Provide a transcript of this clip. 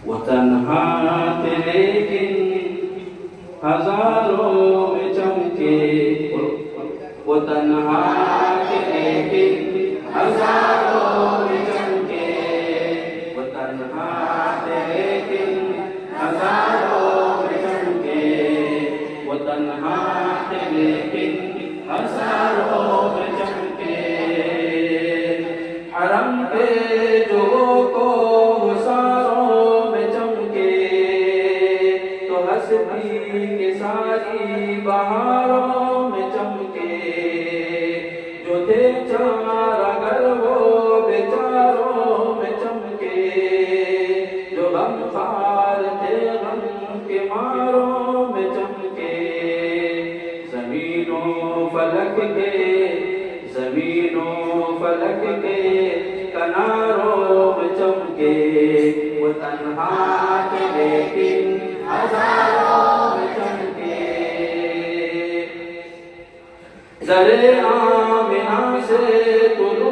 وہ تنہا تھے لیکن ہزاروں میں چمکے، وہ تنہا تھے لیکن ہزاروں میں چمکے، وہ تنہا تھے لیکن ہزاروں میں چمکے، وہ تنہا تھے لیکن ہزاروں میں چمکے، حرم کے جو کو ساروں میں چمکے، تو ہستی کے ساری بہاروں میں چمکے، جو تھے چار اگر وہ بیچاروں میں چمکے، جو غمخوار تھے غم کے ماروں میں چمکے، زمین و فلک کے کناروں میں چمکے، وہ تنہا تھے لیکن ہزاروں میں چمکے، زرِ آمنہ سے طلوع